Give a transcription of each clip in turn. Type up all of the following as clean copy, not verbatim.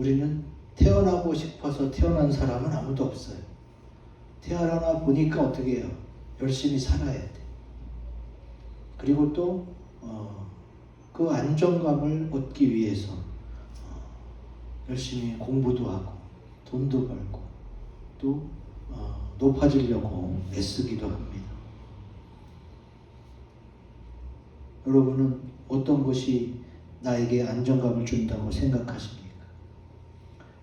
우리는 태어나고 싶어서 태어난 사람은 아무도 없어요. 태어나 보니까 어떻게 해요? 열심히 살아야 돼. 그리고 또 그 안정감을 얻기 위해서 열심히 공부도 하고 돈도 벌고 또 높아지려고 애쓰기도 합니다. 여러분은 어떤 것이 나에게 안정감을 준다고 생각하십니까?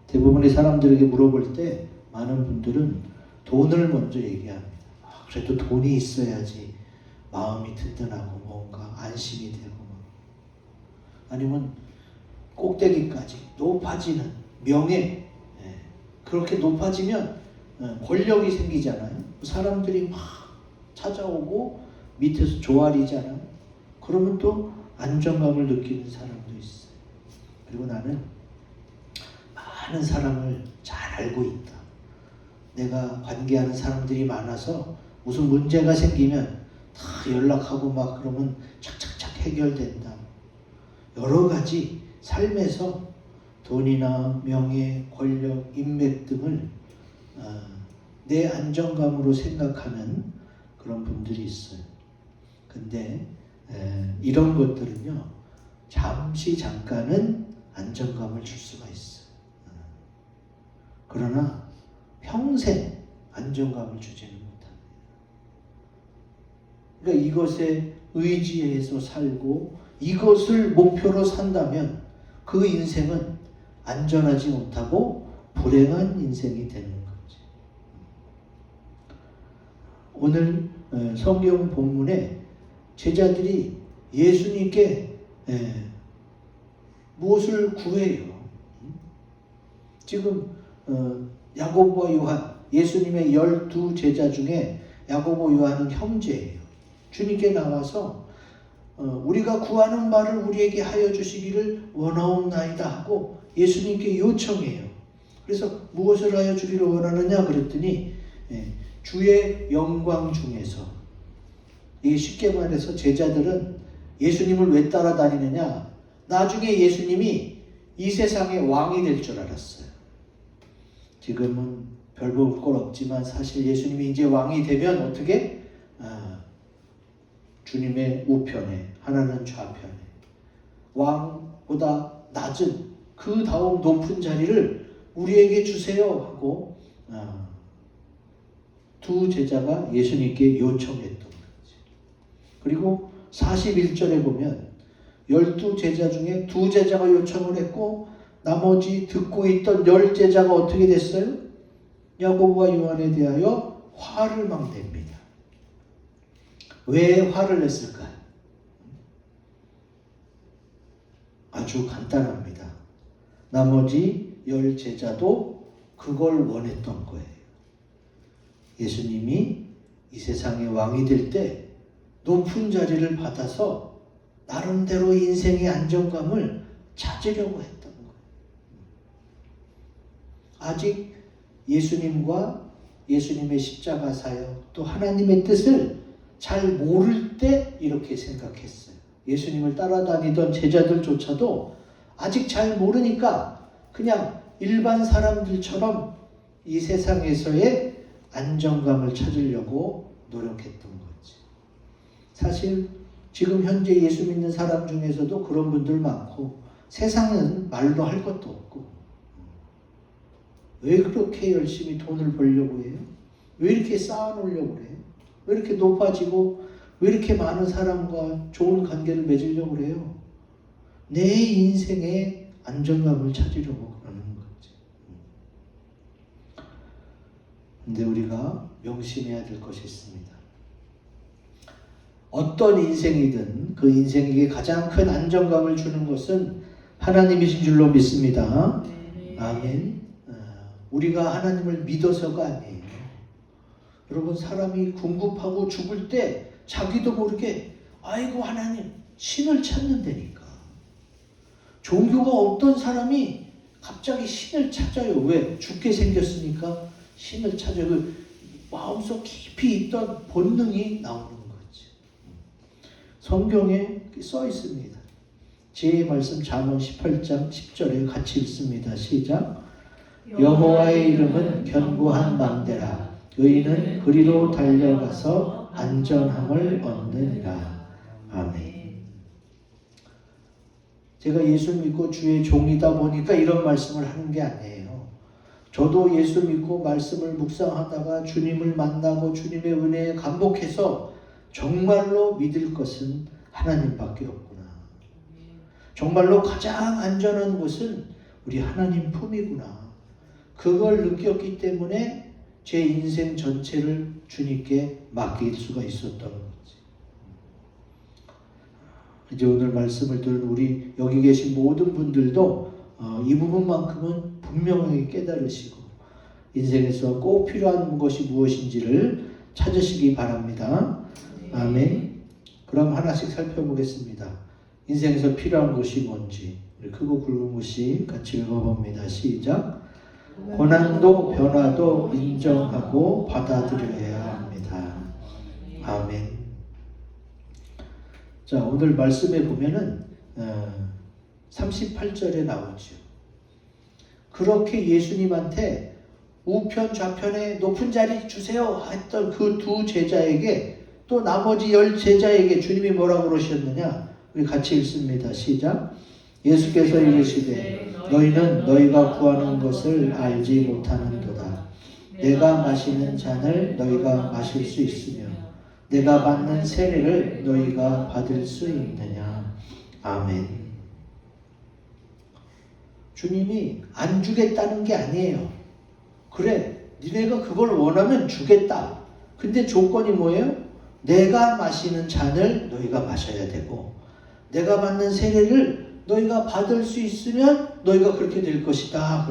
대부분의 사람들에게 물어볼 때 많은 분들은 돈을 먼저 얘기합니다. 그래도 돈이 있어야지 마음이 든든하고 뭔가 안심이 되고, 아니면 꼭대기까지 높아지는 명예, 그렇게 높아지면 권력이 생기잖아요. 사람들이 막 찾아오고 밑에서 조아리잖아요. 그러면 또 안정감을 느끼는 사람도 있어요. 그리고 나는 많은 사람을 잘 알고 있다. 내가 관계하는 사람들이 많아서 무슨 문제가 생기면 다 연락하고 막 그러면 착착착 해결된다. 여러 가지 삶에서 돈이나 명예, 권력, 인맥 등을 내 안정감으로 생각하는 그런 분들이 있어요. 근데 이런 것들은요, 잠깐은 안정감을 줄 수가 있어요. 그러나 평생 안정감을 주지는 못합니다. 그러니까 이것에 의지해서 살고 이것을 목표로 산다면 그 인생은 안전하지 못하고 불행한 인생이 되는 거지. 오늘 성경 본문에 제자들이 예수님께 무엇을 구해요? 지금 야고보와 요한, 예수님의 12제자 중에 야고보, 요한은 형제예요. 주님께 나와서 우리가 구하는 바를 우리에게 하여 주시기를 원하옵나이다 하고 예수님께 요청해요. 그래서 무엇을 하여 주기를 원하느냐 그랬더니 주의 영광 중에서, 이게 쉽게 말해서 제자들은 예수님을 왜 따라다니느냐, 나중에 예수님이 이 세상의 왕이 될 줄 알았어요. 지금은 별 볼 것 없지만 사실 예수님이 이제 왕이 되면 어떻게? 주님의 우편에, 하나는 좌편에, 왕보다 낮은 그 다음 높은 자리를 우리에게 주세요 하고 두 제자가 예수님께 요청했던 거지. 그리고 41절에 보면 12제자 중에 2제자가 요청을 했고 나머지 듣고 있던 10제자가 어떻게 됐어요? 야고보와 요한에 대하여 화를 막 냅니다. 왜 화를 냈을까요? 아주 간단합니다. 나머지 10제자도 그걸 원했던 거예요. 예수님이 이 세상의 왕이 될 때 높은 자리를 받아서 나름대로 인생의 안정감을 찾으려고 했던 거예요. 아직 예수님과 예수님의 십자가 사역, 또 하나님의 뜻을 잘 모를 때 이렇게 생각했어요. 예수님을 따라다니던 제자들조차도 아직 잘 모르니까 그냥 일반 사람들처럼 이 세상에서의 안정감을 찾으려고 노력했던 거지. 사실 지금 현재 예수 믿는 사람 중에서도 그런 분들 많고, 세상은 말로 할 것도 없고, 왜 그렇게 열심히 돈을 벌려고 해요? 왜 이렇게 쌓아놓으려고 해요? 왜 이렇게 높아지고 왜 이렇게 많은 사람과 좋은 관계를 맺으려고 해요? 내 인생의 안정감을 찾으려고 그러는 거지. 근데 우리가 명심해야 될 것이 있습니다. 어떤 인생이든 그 인생에게 가장 큰 안정감을 주는 것은 하나님이신 줄로 믿습니다. 아멘. 우리가 하나님을 믿어서가 아니에요. 여러분, 사람이 궁급하고 죽을 때 자기도 모르게 아이고 하나님, 신을 찾는다니까. 종교가 없던 사람이 갑자기 신을 찾아요. 왜? 죽게 생겼으니까 신을 찾아요. 그 마음속 깊이 있던 본능이 나오는 거지. 성경에 써 있습니다. 지혜의 말씀 잠언 18장 10절에 같이 읽습니다. 시작. 여호와의 이름은 견고한 망대라. 의인은 그리로 달려가서 안전함을 얻느니라. 아멘. 제가 예수 믿고 주의 종이다 보니까 이런 말씀을 하는 게 아니에요. 저도 예수 믿고 말씀을 묵상하다가 주님을 만나고 주님의 은혜에 감복해서 정말로 믿을 것은 하나님밖에 없구나. 정말로 가장 안전한 곳은 우리 하나님 품이구나. 그걸 느꼈기 때문에 제 인생 전체를 주님께 맡길 수가 있었던 거지. 이제 오늘 말씀을 들은 우리 여기 계신 모든 분들도 이 부분만큼은 분명하게 깨달으시고 인생에서 꼭 필요한 것이 무엇인지를 찾으시기 바랍니다. 아멘. 그럼 하나씩 살펴보겠습니다. 인생에서 필요한 것이 뭔지 크고 굵은 것이 같이 읽어봅니다. 시작. 고난도 변화도 인정하고 받아들여야 합니다. 아멘. 자, 오늘 말씀에 보면은 38절에 나오죠. 그렇게 예수님한테 우편 좌편에 높은 자리 주세요 했던 그 두 제자에게 또 나머지 10 제자에게 주님이 뭐라고 그러셨느냐? 우리 같이 읽습니다. 시작. 예수께서 이르시되 너희는 너희가 구하는 것을 알지 못하는도다. 내가 마시는 잔을 너희가 마실 수 있으며 내가 받는 세례를 너희가 받을 수 있느냐. 아멘. 주님이 안 주겠다는 게 아니에요. 그래, 니네가 그걸 원하면 주겠다. 근데 조건이 뭐예요? 내가 마시는 잔을 너희가 마셔야 되고 내가 받는 세례를 너희가 받을 수 있으면 너희가 그렇게 될 것이다.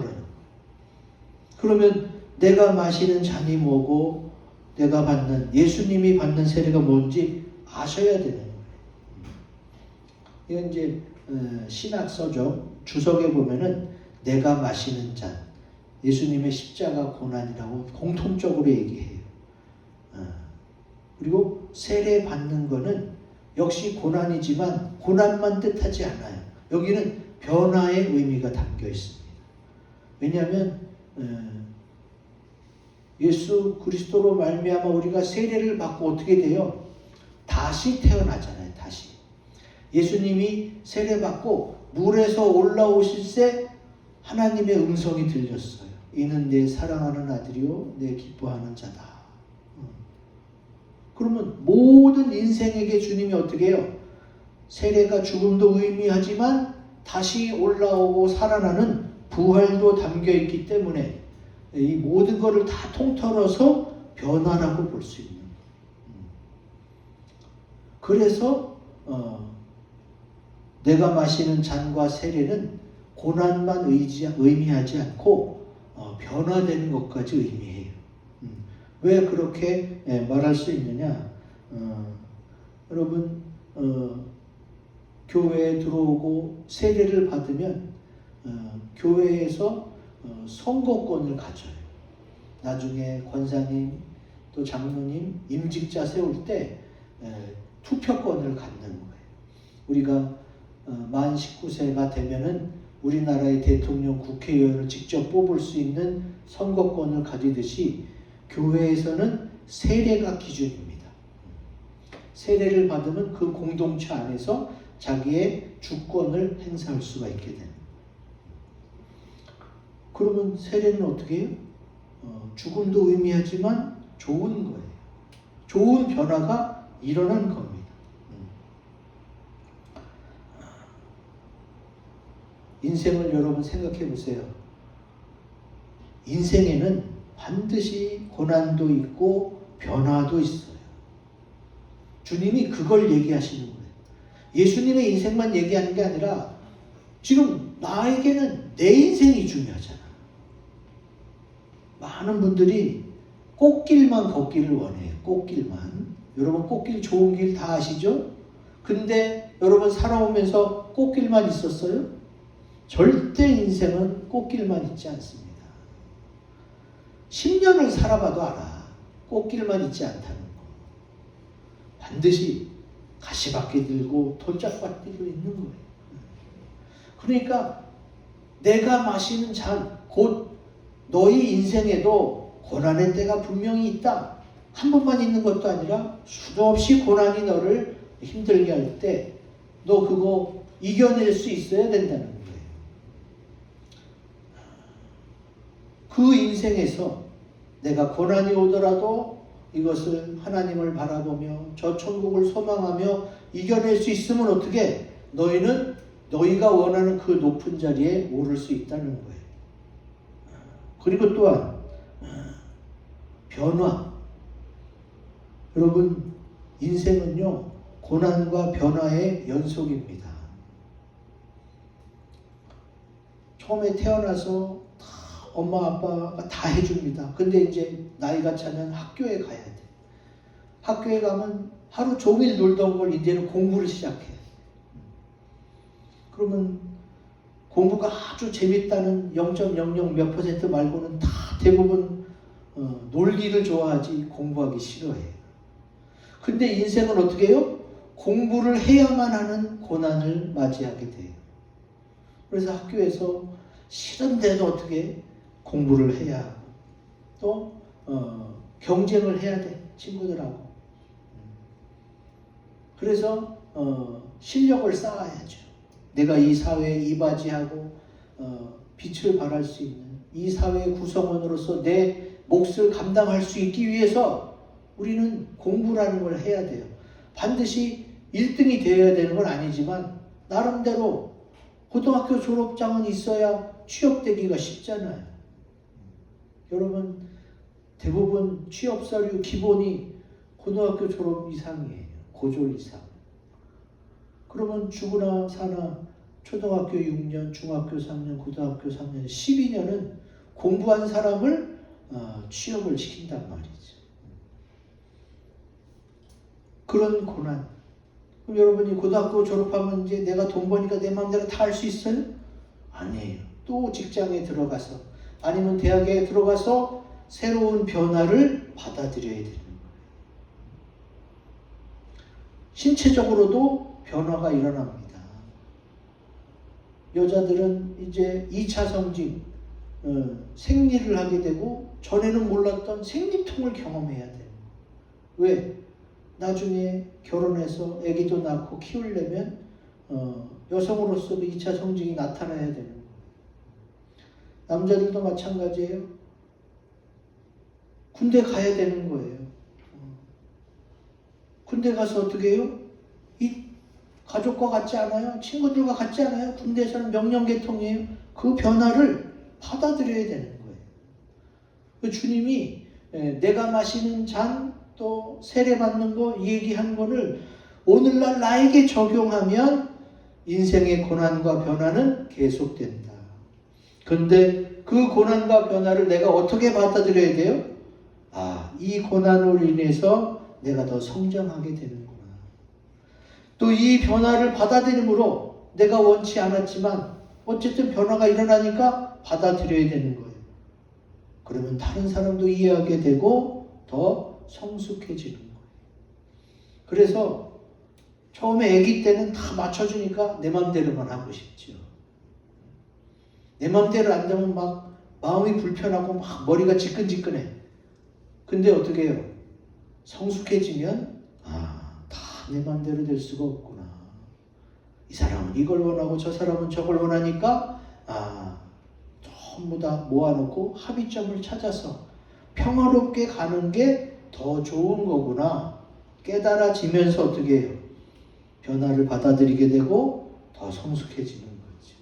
그러면 내가 마시는 잔이 뭐고 내가 받는 예수님이 받는 세례가 뭔지 아셔야 되는 거예요. 이건 이제 신학서죠. 주석에 보면은 내가 마시는 잔, 예수님의 십자가 고난이라고 공통적으로 얘기해요. 그리고 세례 받는 거는 역시 고난이지만 고난만 뜻하지 않아요. 여기는 변화의 의미가 담겨 있습니다. 왜냐하면 예수 그리스도로 말미암아 우리가 세례를 받고 어떻게 돼요? 다시 태어나잖아요. 다시. 예수님이 세례 받고 물에서 올라오실 때 하나님의 음성이 들렸어요. 이는 내 사랑하는 아들이요 내 기뻐하는 자다. 그러면 모든 인생에게 주님이 어떻게 해요? 세례가 죽음도 의미하지만 다시 올라오고 살아나는 부활도 담겨 있기 때문에 이 모든 것을 다 통틀어서 변화라고 볼 수 있는 거예요. 그래서 내가 마시는 잔과 세례는 고난만 의미하지 않고 변화되는 것까지 의미해요. 왜 그렇게 말할 수 있느냐? 여러분 교회에 들어오고 세례를 받으면 교회에서 선거권을 가져요. 나중에 권사님 또 장로님 임직자 세울 때 투표권을 갖는 거예요. 우리가 만 19세가 되면은 우리나라의 대통령 국회의원을 직접 뽑을 수 있는 선거권을 가지듯이 교회에서는 세례가 기준입니다. 세례를 받으면 그 공동체 안에서 자기의 주권을 행사할 수가 있게 됩니다. 그러면 세례는 어떻게 해요? 죽음도 의미하지만 좋은 거예요. 좋은 변화가 일어난 겁니다. 인생을 여러분 생각해 보세요. 인생에는 반드시 고난도 있고 변화도 있어요. 주님이 그걸 얘기하시는 거예요. 예수님의 인생만 얘기하는 게 아니라 지금 나에게는 내 인생이 중요하잖아. 많은 분들이 꽃길만 걷기를 원해요. 꽃길만. 여러분 꽃길 좋은 길 다 아시죠? 근데 여러분 살아오면서 꽃길만 있었어요? 절대 인생은 꽃길만 있지 않습니다. 10년을 살아봐도 알아. 꽃길만 있지 않다는 거. 반드시 가시밭길 들고 돌짝밭길도 있는 거예요. 그러니까 내가 마시는 잔, 곧 너희 인생에도 고난의 때가 분명히 있다. 한 번만 있는 것도 아니라 수도 없이 고난이 너를 힘들게 할 때 너 그거 이겨낼 수 있어야 된다는 거예요. 그 인생에서 내가 고난이 오더라도 이것을 하나님을 바라보며 저 천국을 소망하며 이겨낼 수 있으면 어떻게 너희는 너희가 원하는 그 높은 자리에 오를 수 있다는 거예요. 그리고 또한 변화. 여러분, 인생은요 고난과 변화의 연속입니다. 처음에 태어나서 다 엄마 아빠가 다 해줍니다. 근데 이제 나이가 차면 학교에 가야 돼. 학교에 가면 하루 종일 놀던 걸 이제는 공부를 시작해. 그러면 공부가 아주 재밌다는 0.00 몇 % 말고는 다 대부분 놀기를 좋아하지 공부하기 싫어해요. 근데 인생은 어떻게 해요? 공부를 해야만 하는 고난을 맞이하게 돼요. 그래서 학교에서 싫은데도 어떻게 공부를 해야 하고 또 경쟁을 해야 돼. 친구들하고. 그래서 실력을 쌓아야죠. 내가 이 사회에 이바지하고 빛을 발할 수 있는 이 사회의 구성원으로서 내 몫을 감당할 수 있기 위해서 우리는 공부라는 걸 해야 돼요. 반드시 1등이 되어야 되는 건 아니지만 나름대로 고등학교 졸업장은 있어야 취업되기가 쉽잖아요. 여러분 대부분 취업 서류 기본이 고등학교 졸업 이상이에요. 고졸 이상. 그러면 죽으나 사나 초등학교 6년, 중학교 3년, 고등학교 3년, 12년은 공부한 사람을 취업을 시킨단 말이죠. 그런 고난. 그럼 여러분이 고등학교 졸업하면 이제 내가 돈 버니까 내 마음대로 다 할 수 있어요? 아니에요. 또 직장에 들어가서 아니면 대학에 들어가서 새로운 변화를 받아들여야 되는 거예요. 신체적으로도 변화가 일어납니다. 여자들은 이제 2차 성징, 생리를 하게 되고 전에는 몰랐던 생리통을 경험해야 돼요. 왜? 나중에 결혼해서 아기도 낳고 키우려면 여성으로서도 2차 성징이 나타나야 되는 거예요. 남자들도 마찬가지예요. 군대 가야 되는 거예요. 군대 가서 어떻게 해요? 이 가족과 같지 않아요? 친구들과 같지 않아요? 군대에서는 명령계통이에요. 그 변화를 받아들여야 되는 거예요. 그 주님이 내가 마시는 잔 또 세례받는 거 얘기한 거를 오늘날 나에게 적용하면 인생의 고난과 변화는 계속된다. 그런데 그 고난과 변화를 내가 어떻게 받아들여야 돼요? 이 고난으로 인해서 내가 더 성장하게 되는구나. 또 이 변화를 받아들임으로 내가 원치 않았지만 어쨌든 변화가 일어나니까 받아들여야 되는 거예요. 그러면 다른 사람도 이해하게 되고 더 성숙해지는 거예요. 그래서 처음에 아기 때는 다 맞춰주니까 내 맘대로만 하고 싶죠. 내 맘대로 안 되면 막 마음이 불편하고 막 머리가 지끈지끈해. 근데 어떻게 해요? 성숙해지면 다 내 맘대로 될 수가 없구나. 이 사람은 이걸 원하고 저 사람은 저걸 원하니까 전부 다 모아놓고 합의점을 찾아서 평화롭게 가는 게 더 좋은 거구나 깨달아지면서 어떻게 해요? 변화를 받아들이게 되고 더 성숙해지는 거죠.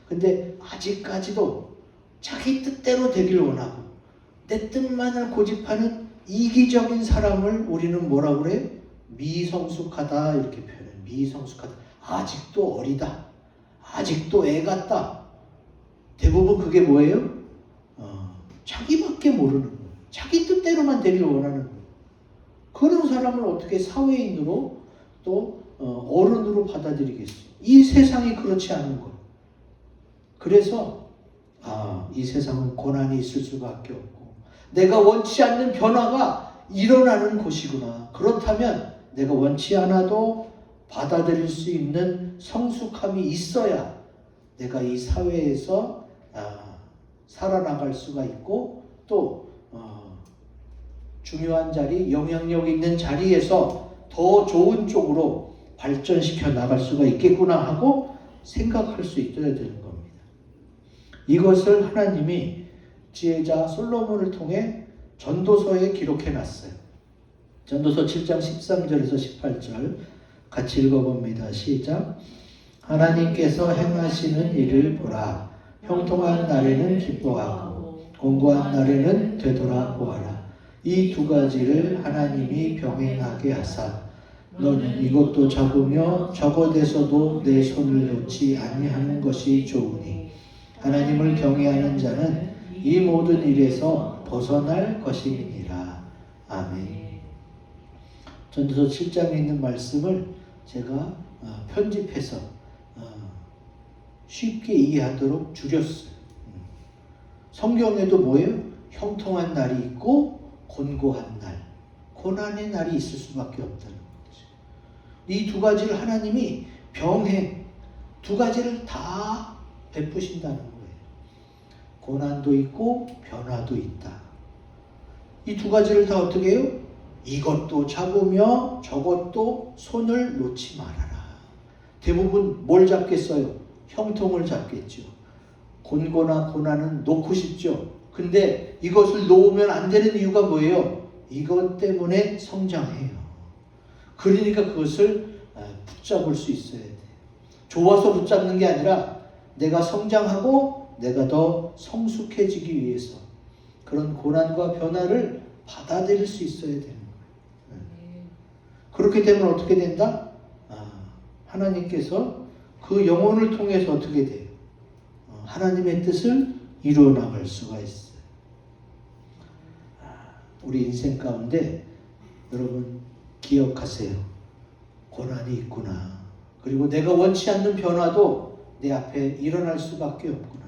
근데 아직까지도 자기 뜻대로 되길 원하고 내 뜻만을 고집하는 이기적인 사람을 우리는 뭐라고 그래요? 미성숙하다 이렇게 표현해요. 미성숙하다. 아직도 어리다. 아직도 애 같다. 대부분 그게 뭐예요? 자기밖에 모르는 거예요. 자기 뜻대로만 되길 원하는 거예요. 그런 사람을 어떻게 사회인으로 또 어른으로 받아들이겠어요? 이 세상이 그렇지 않은 거예요. 그래서 이 세상은 고난이 있을 수밖에 없고 내가 원치 않는 변화가 일어나는 곳이구나. 그렇다면 내가 원치 않아도 받아들일 수 있는 성숙함이 있어야 내가 이 사회에서 살아나갈 수가 있고 또 중요한 자리, 영향력 있는 자리에서 더 좋은 쪽으로 발전시켜 나갈 수가 있겠구나 하고 생각할 수 있어야 되는 겁니다. 이것을 하나님이 지혜자 솔로몬을 통해 전도서에 기록해 놨어요. 전도서 7장 13절에서 18절 같이 읽어봅니다. 시작. 하나님께서 행하시는 일을 보라. 형통한 날에는 기뻐하고 공고한 날에는 되돌아보아라. 이 두 가지를 하나님이 병행하게 하사 너는 이것도 잡으며 저것에서도 내 손을 놓지 아니하는 것이 좋으니 하나님을 경외하는 자는 이 모든 일에서 벗어날 것임이니라. 아멘. 전도서 7장에 있는 말씀을 제가 편집해서 쉽게 이해하도록 줄였어요. 성경에도 뭐예요? 형통한 날이 있고 곤고한 날, 고난의 날이 있을 수밖에 없다는 거죠. 이 두 가지를 하나님이 병행, 두 가지를 다 베푸신다는 거예요. 고난도 있고 변화도 있다. 이 두 가지를 다 어떻게 해요? 이것도 잡으며 저것도 손을 놓지 말아라. 대부분 뭘 잡겠어요? 형통을 잡겠죠. 곤고나 고난은 놓고 싶죠. 근데 이것을 놓으면 안 되는 이유가 뭐예요? 이것 때문에 성장해요. 그러니까 그것을 붙잡을 수 있어야 돼요. 좋아서 붙잡는 게 아니라 내가 성장하고 내가 더 성숙해지기 위해서 그런 고난과 변화를 받아들일 수 있어야 되는 거예요. 그렇게 되면 어떻게 된다? 하나님께서 그 영혼을 통해서 어떻게 돼요? 하나님의 뜻을 이루어 나갈 수가 있어요. 우리 인생 가운데 여러분 기억하세요. 고난이 있구나. 그리고 내가 원치 않는 변화도 내 앞에 일어날 수밖에 없구나.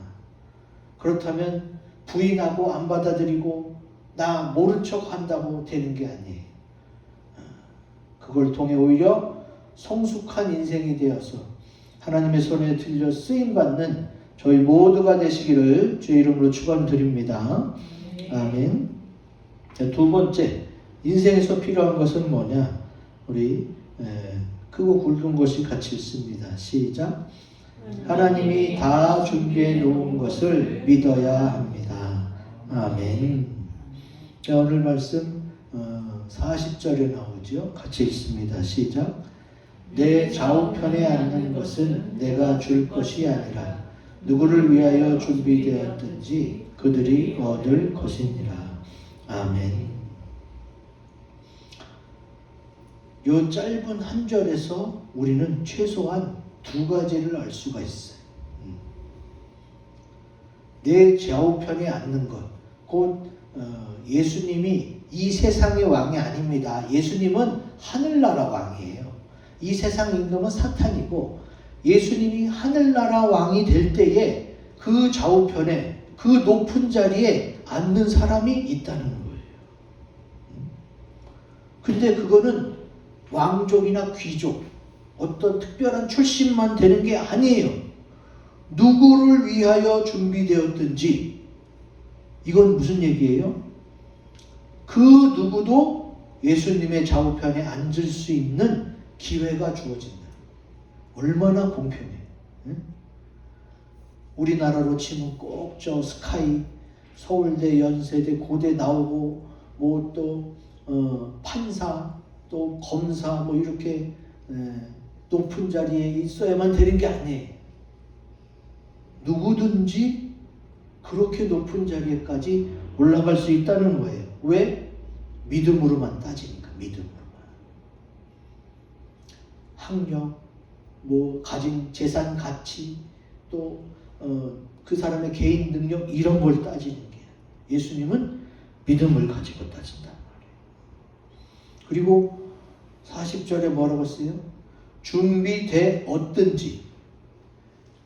그렇다면 부인하고 안 받아들이고 나 모른 척 한다고 되는 게 아니에요. 그걸 통해 오히려 성숙한 인생이 되어서 하나님의 손에 들려 쓰임받는 저희 모두가 되시기를 주의 이름으로 축원드립니다. 아멘. 두 번째, 인생에서 필요한 것은 뭐냐? 우리 크고 굵은 것이 같이 있습니다. 시작. 하나님이 다 준비해 놓은 것을 믿어야 합니다. 아멘. 오늘 말씀 40절에 나오죠. 같이 읽습니다. 시작. 내 좌우편에 앉는 것은 내가 줄 것이 아니라 누구를 위하여 준비되었든지 그들이 얻을 것이니라. 아멘. 이 짧은 한 절에서 우리는 최소한 두 가지를 알 수가 있어요. 내 좌우편에 앉는 것, 곧 예수님이 이 세상의 왕이 아닙니다. 예수님은 하늘나라 왕이에요. 이 세상 임금은 사탄이고 예수님이 하늘나라 왕이 될 때에 그 좌우편에 그 높은 자리에 앉는 사람이 있다는 거예요. 근데 그거는 왕족이나 귀족, 어떤 특별한 출신만 되는 게 아니에요. 누구를 위하여 준비되었든지, 이건 무슨 얘기예요? 그 누구도 예수님의 좌우편에 앉을 수 있는 기회가 주어진다. 얼마나 공평해. 응? 우리나라로 치면 꼭 저 스카이, 서울대, 연세대, 고대 나오고 뭐 또 판사, 또 검사 뭐 이렇게 높은 자리에 있어야만 되는 게 아니에요. 누구든지 그렇게 높은 자리에까지 올라갈 수 있다는 거예요. 왜? 믿음으로만 따지니까. 믿음으로만. 학력, 뭐 가진 재산 가치, 또 그 사람의 개인 능력, 이런 걸 따지는 게 예수님은 믿음을 가지고 따진단 말이에요. 그리고 40절에 뭐라고 써요? 준비돼 얻든지.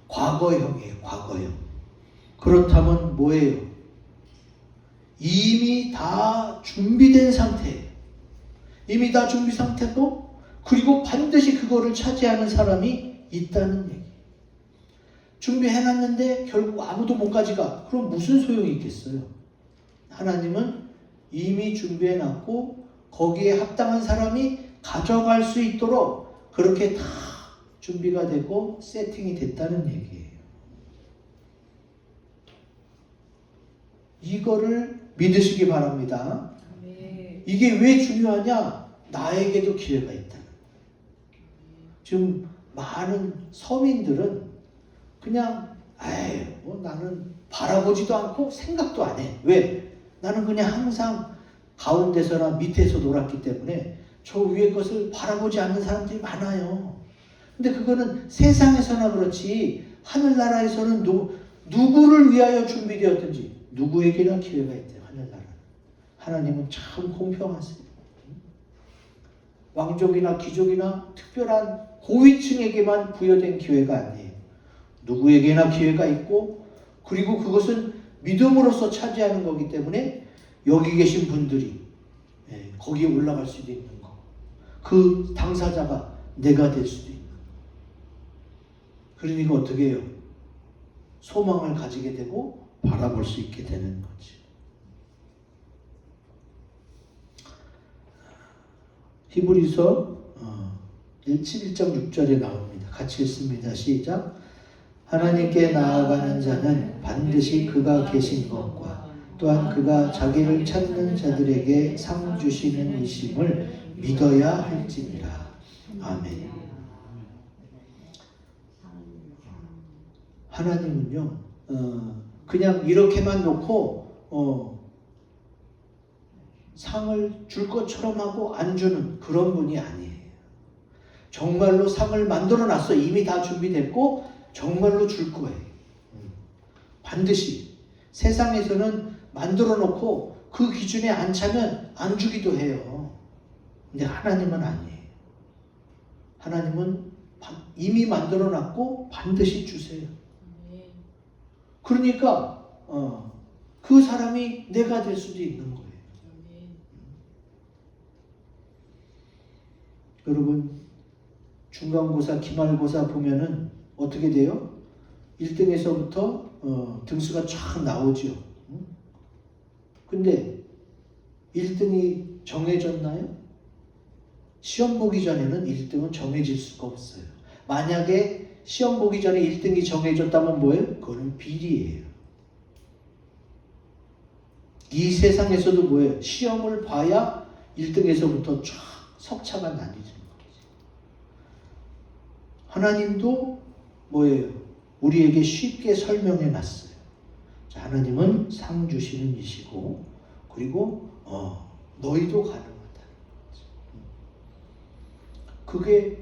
과거형이에요. 과거형. 그렇다면 뭐예요? 이미 다 준비된 상태예요. 이미 다 준비 상태고, 그리고 반드시 그거를 차지하는 사람이 있다는 얘기. 준비해놨는데 결국 아무도 못 가져가. 그럼 무슨 소용이 있겠어요? 하나님은 이미 준비해놨고 거기에 합당한 사람이 가져갈 수 있도록 그렇게 다 준비가 되고 세팅이 됐다는 얘기예요. 이거를 믿으시기 바랍니다. 이게 왜 중요하냐? 나에게도 기회가 있다. 지금 많은 서민들은 그냥 뭐 나는 바라보지도 않고 생각도 안 해. 왜? 나는 그냥 항상 가운데서나 밑에서 놀았기 때문에 저 위의 것을 바라보지 않는 사람들이 많아요. 근데 그거는 세상에서나 그렇지 하늘나라에서는 누구를 위하여 준비되었든지 누구에게나 기회가 있대요. 하늘나라. 하나님은 참 공평하세요. 왕족이나 귀족이나 특별한 고위층에게만 부여된 기회가 아니에요. 누구에게나 기회가 있고 그리고 그것은 믿음으로써 차지하는 거기 때문에 여기 계신 분들이 거기에 올라갈 수도 있는 거. 그 당사자가 내가 될 수도 있는 거. 그러니까 어떻게 해요? 소망을 가지게 되고 바라볼 수 있게 되는 거지. 히브리서 11장 6절에 나옵니다. 같이 읽습니다. 시작. 하나님께 나아가는 자는 반드시 그가 계신 것과 또한 그가 자기를 찾는 자들에게 상 주시는 이심을 믿어야 할지니라. 아멘. 하나님은요, 그냥 이렇게만 놓고 상을 줄 것처럼 하고 안 주는 그런 분이 아니에요. 정말로 상을 만들어 놨어. 이미 다 준비됐고 정말로 줄 거예요. 반드시. 세상에서는 만들어 놓고 그 기준에 안 차면 안 주기도 해요. 근데 하나님은 아니에요. 하나님은 이미 만들어 놨고 반드시 주세요. 그러니까 그 사람이 내가 될 수도 있는 거예요. 여러분 중간고사, 기말고사 보면은 어떻게 돼요? 1등에서부터 등수가 쫙 나오죠. 근데 1등이 정해졌나요? 시험 보기 전에는 1등은 정해질 수가 없어요. 만약에 시험 보기 전에 1등이 정해졌다면 뭐예요? 그거는 비리예요. 이 세상에서도 뭐예요? 시험을 봐야 1등에서부터 쫙 석차가 나뉘는 거지. 하나님도 뭐예요? 우리에게 쉽게 설명해 놨어요. 자, 하나님은 상 주시는 이시고 그리고 너희도 가능하다. 그게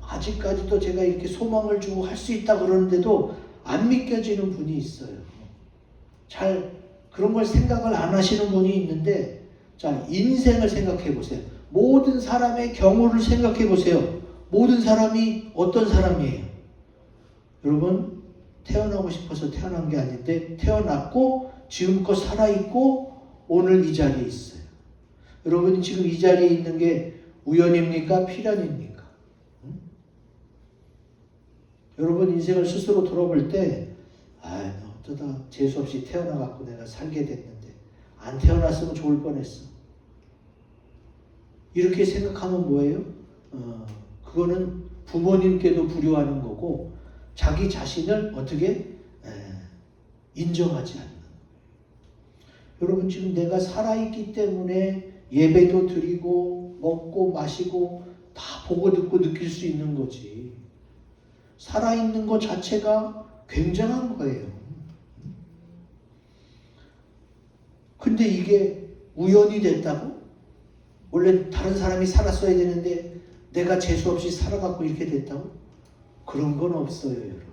아직까지도 제가 이렇게 소망을 주고 할 수 있다 그러는데도 안 믿겨지는 분이 있어요. 잘 그런 걸 생각을 안 하시는 분이 있는데, 자, 인생을 생각해 보세요. 모든 사람의 경우를 생각해 보세요. 모든 사람이 어떤 사람이에요? 여러분, 태어나고 싶어서 태어난 게 아닌데 태어났고 지금껏 살아있고 오늘 이 자리에 있어요. 여러분이 지금 이 자리에 있는 게 우연입니까? 필연입니까? 여러분 인생을 스스로 돌아볼 때 어쩌다 재수없이 태어나갖고 내가 살게 됐는데 안 태어났으면 좋을 뻔했어. 이렇게 생각하면 뭐예요? 그거는 부모님께도 불효하는 거고 자기 자신을 어떻게 인정하지 않는 거예요. 여러분 지금 내가 살아있기 때문에 예배도 드리고 먹고 마시고 다 보고 듣고 느낄 수 있는 거지. 살아있는 것 자체가 굉장한 거예요. 근데 이게 우연이 됐다고? 원래 다른 사람이 살았어야 되는데 내가 재수없이 살아갖고 이렇게 됐다고? 그런 건 없어요, 여러분.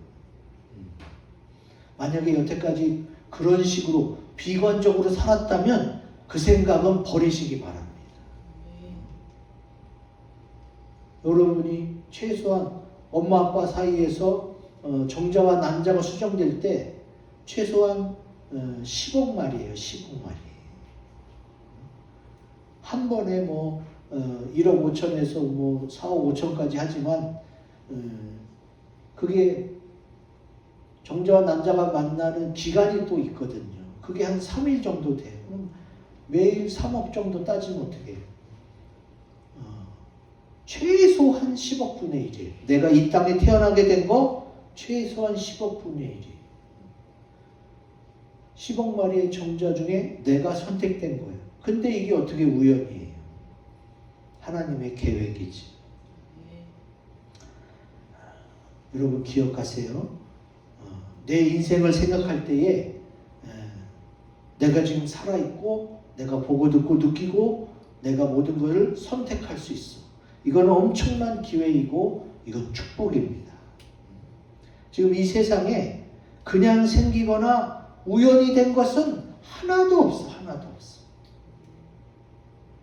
만약에 여태까지 그런 식으로 비관적으로 살았다면 그 생각은 버리시기 바랍니다. 여러분이 최소한 엄마 아빠 사이에서 정자와 난자가 수정될 때 최소한 10억 마리예요. 10억 마리. 한 번에 뭐 1억 5천에서 뭐 4억 5천까지 하지만 그게 정자와 난자가 만나는 기간이 또 있거든요. 그게 한 3일 정도 돼요. 매일 3억 정도 따지면 어떻게 해요? 최소한 10억 분의 1이에요. 내가 이 땅에 태어나게 된 거 최소한 10억 분의 1이에요. 10억 마리의 정자 중에 내가 선택된 거예요. 근데 이게 어떻게 우연이에요? 하나님의 계획이지. 여러분 기억하세요. 내 인생을 생각할 때에 내가 지금 살아있고 내가 보고 듣고 느끼고 내가 모든 것을 선택할 수 있어. 이건 엄청난 기회이고 이건 축복입니다. 지금 이 세상에 그냥 생기거나 우연이 된 것은 하나도 없어. 하나도 없어.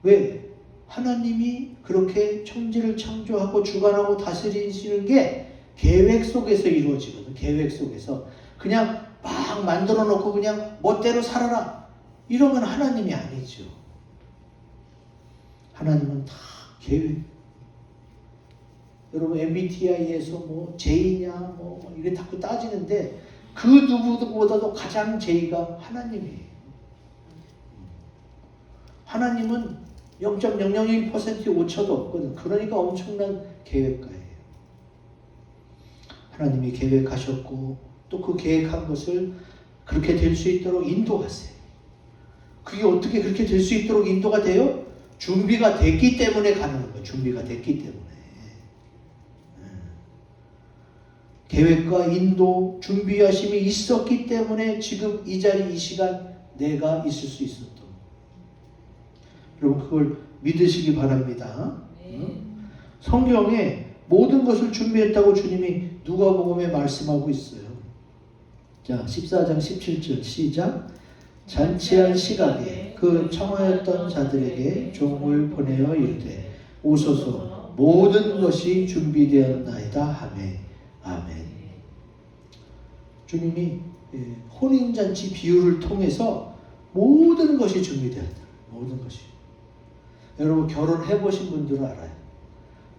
왜? 하나님이 그렇게 천지를 창조하고 주관하고 다스리시는 게 계획 속에서 이루어지거든. 계획 속에서. 그냥 막 만들어 놓고 그냥 멋대로 살아라. 이러면 하나님이 아니죠. 하나님은 다 계획. 여러분 MBTI에서 뭐 J냐 뭐 이게 자꾸 따지는데 그 누구보다도 가장 J가 하나님이에요. 하나님은 0.001% 오차도 없거든. 그러니까 엄청난 계획가예요. 하나님이 계획하셨고 또 그 계획한 것을 그렇게 될 수 있도록 인도하세요. 그게 어떻게 그렇게 될 수 있도록 인도가 돼요? 준비가 됐기 때문에 가는 거예요. 준비가 됐기 때문에. 계획과 인도, 준비하심이 있었기 때문에 지금 이 자리, 이 시간 내가 있을 수 있었던 거예요. 여러분 그걸 믿으시기 바랍니다. 성경에 모든 것을 준비했다고 주님이 누가복음에 말씀하고 있어요. 자, 14장 17절 시작. 잔치할 시각에 그 청하였던 자들에게 종을 보내어 이르되 오소서 모든 것이 준비되었나이다 하매. 아멘. 주님이 혼인잔치 비유를 통해서 모든 것이 준비되었다. 모든 것이. 여러분 결혼해 보신 분들은 알아요.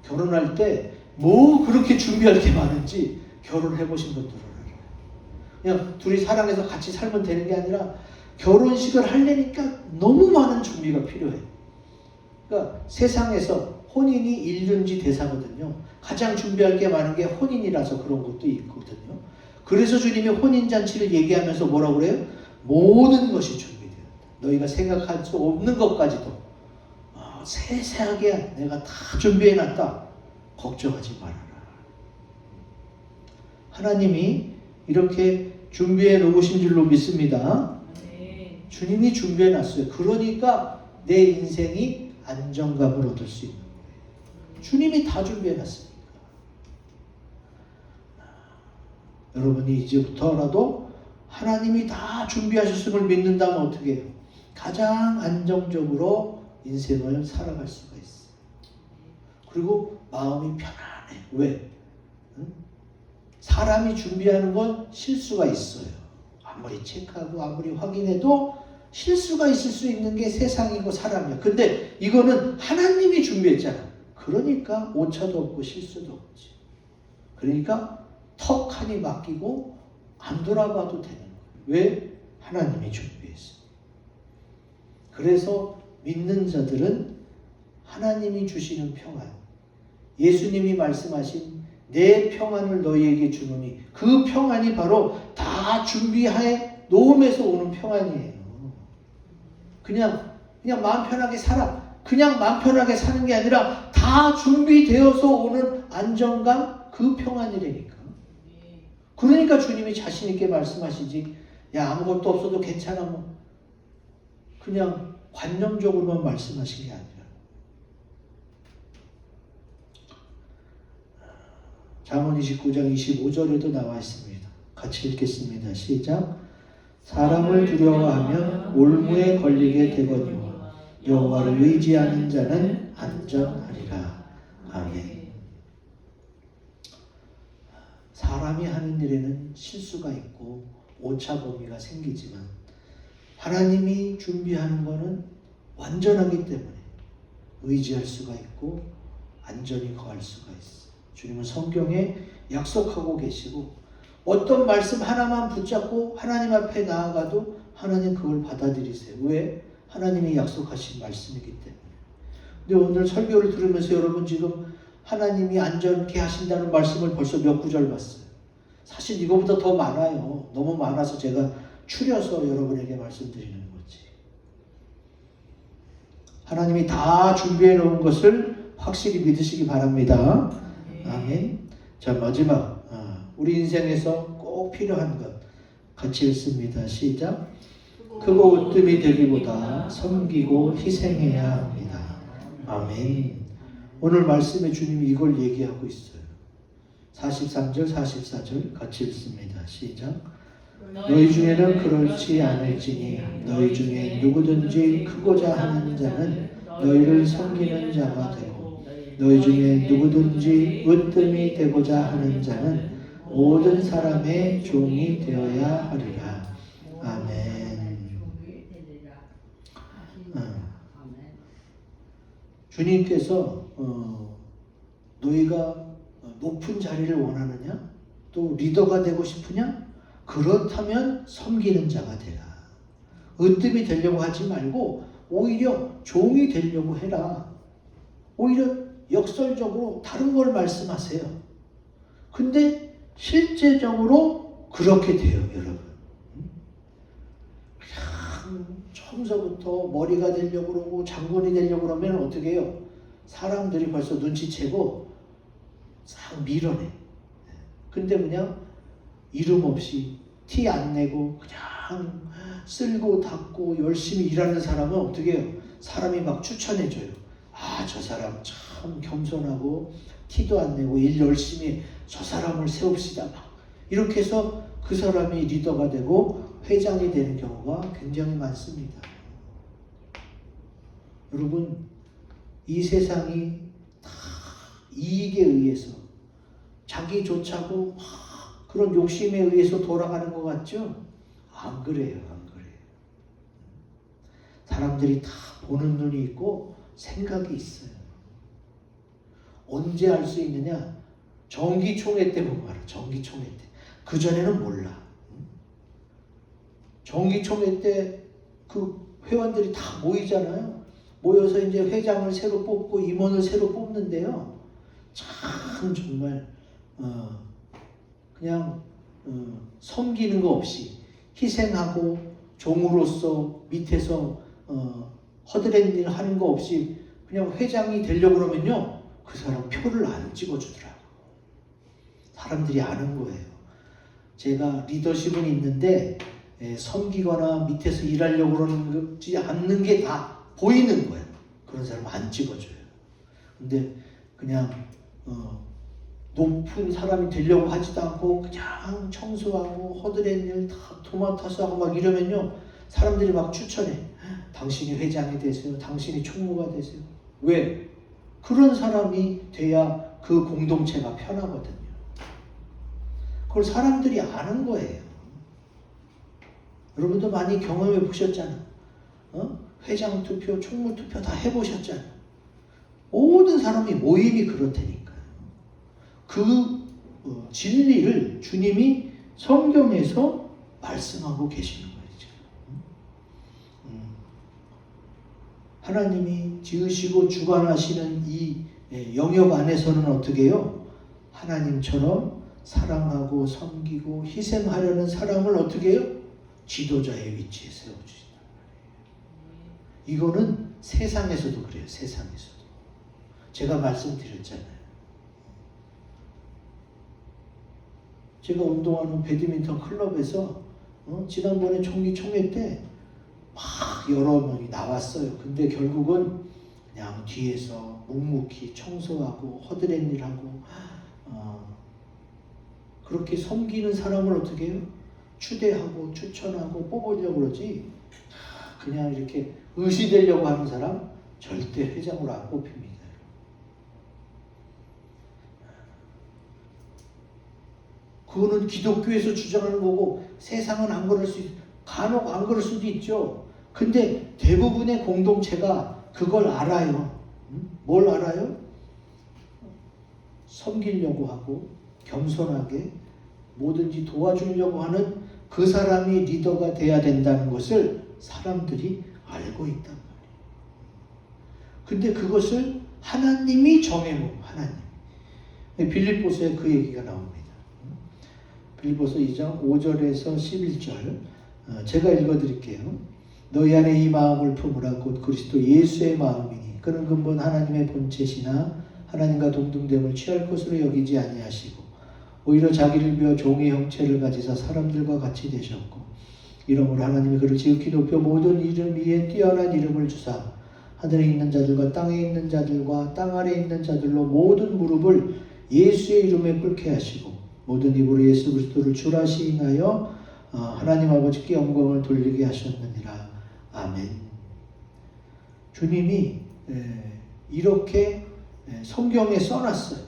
결혼할 때 뭐 그렇게 준비할 게 많은지 결혼해 보신 분들은 알아요. 그냥 둘이 사랑해서 같이 살면 되는 게 아니라 결혼식을 하려니까 너무 많은 준비가 필요해요. 그러니까 세상에서 혼인이 일륜지 대사거든요. 가장 준비할 게 많은 게 혼인이라서 그런 것도 있거든요. 그래서 주님이 혼인잔치를 얘기하면서 뭐라고 그래요? 모든 것이 준비되었다. 너희가 생각할 수 없는 것까지도 세세하게 내가 다 준비해놨다. 걱정하지 말아라. 하나님이 이렇게 준비해 놓으신 줄로 믿습니다. 주님이 준비해놨어요. 그러니까 내 인생이 안정감을 얻을 수 있는 거예요. 주님이 다 준비해놨으니까. 여러분이 이제부터라도 하나님이 다 준비하셨음을 믿는다면 어떻게 해요? 가장 안정적으로 인생을 살아갈 수가 있어요. 그리고 마음이 편안해. 왜? 사람이 준비하는 건 실수가 있어요. 아무리 체크하고 아무리 확인해도 실수가 있을 수 있는 게 세상이고 사람이야. 근데 이거는 하나님이 준비했잖아. 그러니까 오차도 없고 실수도 없지. 그러니까 턱하니 맡기고 안 돌아봐도 되는 거예요. 왜? 하나님이 준비했어. 그래서 믿는 자들은 하나님이 주시는 평안, 예수님이 말씀하신 내 평안을 너희에게 주노니 그 평안이 바로 다 준비해 놓음에서 오는 평안이에요. 그냥 마음 편하게 살아. 그냥 마음 편하게 사는 게 아니라 다 준비되어서 오는 안정감, 그 평안이라니까. 그러니까 주님이 자신 있게 말씀하시지. 야, 아무것도 없어도 괜찮아. 뭐. 그냥 관념적으로만 말씀하신 게 아니라. 잠언 29장 25절에도 나와 있습니다. 같이 읽겠습니다. 시작. 사람을 두려워하면 올무에 걸리게 되거니와 여호와를 의지하는 자는 안전하리라. 아멘. 사람이 하는 일에는 실수가 있고 오차 범위가 생기지만 하나님이 준비하는 것은 완전하기 때문에 의지할 수가 있고 안전히 거할 수가 있어. 주님은 성경에 약속하고 계시고 어떤 말씀 하나만 붙잡고 하나님 앞에 나아가도 하나님 그걸 받아들이세요. 왜? 하나님이 약속하신 말씀이기 때문에. 근데 오늘 설교를 들으면서 여러분 지금 하나님이 안전케 하신다는 말씀을 벌써 몇 구절 봤어요. 사실 이거보다 더 많아요. 너무 많아서 제가 추려서 여러분에게 말씀드리는 거지. 하나님이 다 준비해 놓은 것을 확실히 믿으시기 바랍니다. 아멘. 자, 마지막 우리 인생에서 꼭 필요한 것 같이 읽습니다. 시작. 크고 으뜸이 되기보다 섬기고 희생해야 합니다. 아멘. 오늘 말씀에 주님이 이걸 얘기하고 있어요. 43절 44절 같이 읽습니다. 시작. 너희 중에는 그렇지 않을지니 너희 중에 누구든지 크고자 하는 자는 너희를 섬기는 자가 되고 너희 중에 누구든지 으뜸이 되고자 하는 자는 모든 사람의 종이 되어야 하리라. 아멘. 주님께서 너희가 높은 자리를 원하느냐? 또 리더가 되고 싶으냐? 그렇다면 섬기는 자가 되라. 으뜸이 되려고 하지 말고 오히려 종이 되려고 해라. 오히려 역설적으로 다른 걸 말씀하세요. 근데 실제적으로 그렇게 돼요, 여러분. 그냥 처음서부터 머리가 되려고 그러고 장군이 되려고 그러면 어떻게 해요? 사람들이 벌써 눈치채고 싹 밀어내. 근데 그냥 이름 없이 티 안 내고 그냥 쓸고 닦고 열심히 일하는 사람은 어떻게 해요? 사람이 막 추천해줘요. 아, 저 사람 참 겸손하고 티도 안 내고 일 열심히 저 사람을 세웁시다. 막 이렇게 해서 그 사람이 리더가 되고 회장이 되는 경우가 굉장히 많습니다. 여러분, 이 세상이 다 이익에 의해서 자기 좋자고 그런 욕심에 의해서 돌아가는 것 같죠? 안 그래요, 안 그래요. 사람들이 다 보는 눈이 있고 생각이 있어요. 언제 알 수 있느냐? 정기총회 때 보면 알아. 정기총회 때. 그 전에는 몰라. 정기총회 때 그 회원들이 다 모이잖아요. 모여서 이제 회장을 새로 뽑고 임원을 새로 뽑는데요. 참 정말 그냥 섬기는 거 없이 희생하고 종으로서 밑에서 허드렛 일 하는 거 없이 그냥 회장이 되려고 그러면요, 그 사람 표를 안 찍어주더라고. 사람들이 아는 거예요. 제가 리더십은 있는데 섬기거나 밑에서 일하려고 그러지 않는 게 다 보이는 거예요. 그런 사람 안 찍어줘요. 근데 그냥 높은 사람이 되려고 하지도 않고 그냥 청소하고 허드렛 일 다 도맡아서 하고 막 이러면요, 사람들이 막 추천해. 당신이 회장이 되세요. 당신이 총무가 되세요. 왜? 그런 사람이 돼야 그 공동체가 편하거든요. 그걸 사람들이 아는 거예요. 여러분도 많이 경험해 보셨잖아. 회장 투표, 총무 투표 다 해보셨잖아. 모든 사람이 모임이 그렇다니까요. 그 진리를 주님이 성경에서 말씀하고 계시는 거예요. 하나님이 지으시고 주관하시는 이 영역 안에서는 어떻게 해요? 하나님처럼 사랑하고 섬기고 희생하려는 사람을 어떻게 해요? 지도자의 위치에 세워주신다. 이거는 세상에서도 그래요. 세상에서도. 제가 말씀드렸잖아요. 제가 운동하는 배드민턴 클럽에서 지난번에 총회 때 막 여러 명이 나왔어요. 근데 결국은 그냥 뒤에서 묵묵히 청소하고 허드렛 일하고 그렇게 섬기는 사람을 어떻게 해요? 추대하고 추천하고 뽑으려고 그러지, 그냥 이렇게 의시되려고 하는 사람 절대 회장으로 안 뽑힙니다. 그거는 기독교에서 주장하는 거고 세상은 안 그럴 수 있어요. 간혹 안 그럴 수도 있죠. 근데 대부분의 공동체가 그걸 알아요. 뭘 알아요? 섬기려고 하고 겸손하게 뭐든지 도와주려고 하는 그 사람이 리더가 돼야 된다는 것을 사람들이 알고 있단 말이에요. 근데 그것을 하나님이 정해놓은 하나님. 빌립보서에 그 얘기가 나옵니다. 빌립보서 2장 5절에서 11절 제가 읽어드릴게요. 너희 안에 이 마음을 품으라 곧 그리스도 예수의 마음이니 그는 근본 하나님의 본체시나 하나님과 동등됨을 취할 것으로 여기지 아니하시고 오히려 자기를 비워 종의 형체를 가지사 사람들과 같이 되셨고 이러므로 하나님이 그를 지극히 높여 모든 이름 위에 뛰어난 이름을 주사 하늘에 있는 자들과 땅에 있는 자들과 땅 아래에 있는 자들로 모든 무릎을 예수의 이름에 꿇게 하시고 모든 입으로 예수 그리스도를 주라 시인하여 하나님 아버지께 영광을 돌리게 하셨느니라. 아멘. 주님이 이렇게 성경에 써놨어요.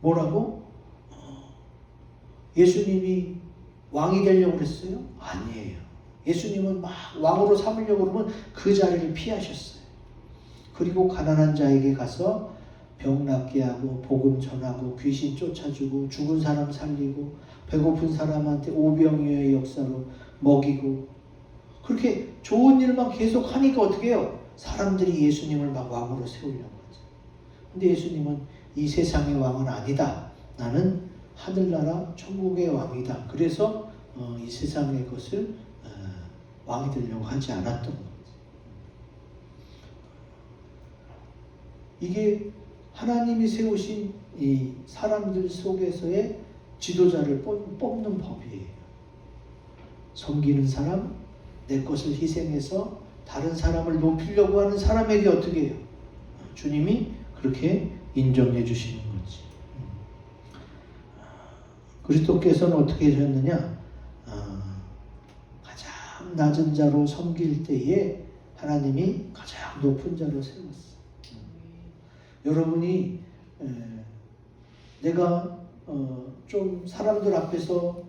뭐라고? 예수님이 왕이 되려고 그랬어요? 아니에요. 예수님은 막 왕으로 삼으려고 그러면 그 자리를 피하셨어요. 그리고 가난한 자에게 가서 병 낫게 하고 복음 전하고 귀신 쫓아주고 죽은 사람 살리고 배고픈 사람한테 오병이어의 역사로 먹이고 그렇게 좋은 일만 계속 하니까 어떻게 해요? 사람들이 예수님을 막 왕으로 세우려고 하죠. 근데 예수님은 이 세상의 왕은 아니다. 나는 하늘나라 천국의 왕이다. 그래서 이 세상의 것을 왕이 되려고 하지 않았던 거죠. 이게 하나님이 세우신 이 사람들 속에서의 지도자를 뽑는 법이에요. 섬기는 사람, 내 것을 희생해서 다른 사람을 높이려고 하는 사람에게 어떻게 해요? 주님이 그렇게 인정해 주시는 거지. 그리스도께서는 어떻게 하셨느냐? 가장 낮은 자로 섬길 때에 하나님이 가장 높은 자로 세웠어요. 여러분이 내가 좀 사람들 앞에서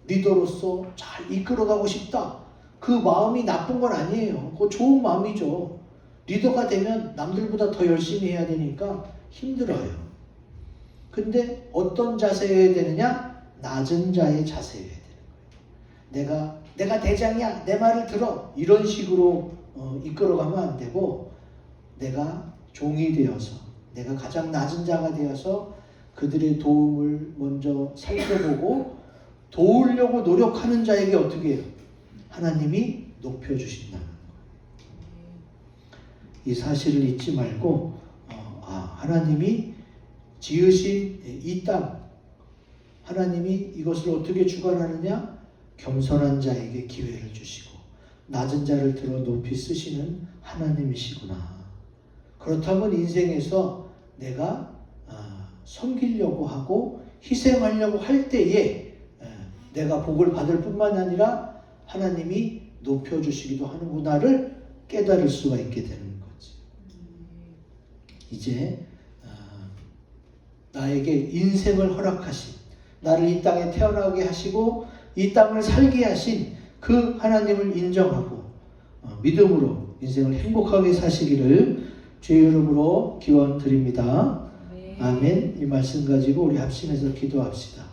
리더로서 잘 이끌어가고 싶다. 그 마음이 나쁜 건 아니에요. 그거 좋은 마음이죠. 리더가 되면 남들보다 더 열심히 해야 되니까 힘들어요. 근데 어떤 자세여야 되느냐? 낮은 자의 자세여야 되는 거예요. 내가 대장이야. 내 말을 들어. 이런 식으로 이끌어가면 안 되고 내가 종이 되어서 내가 가장 낮은 자가 되어서 그들의 도움을 먼저 살펴보고 도우려고 노력하는 자에게 어떻게 해요? 하나님이 높여주신다는 거예요. 이 사실을 잊지 말고 하나님이 지으신 이 땅 하나님이 이것을 어떻게 주관하느냐? 겸손한 자에게 기회를 주시고 낮은 자를 들어 높이 쓰시는 하나님이시구나. 그렇다면 인생에서 내가 섬기려고 하고 희생하려고 할 때에 내가 복을 받을 뿐만 아니라 하나님이 높여주시기도 하는구나를 깨달을 수가 있게 되는 거지. 이제 나에게 인생을 허락하신, 나를 이 땅에 태어나게 하시고 이 땅을 살게 하신 그 하나님을 인정하고 믿음으로 인생을 행복하게 사시기를 주의 이름으로 기원 드립니다. 아멘. 이 말씀 가지고 우리 합심해서 기도합시다.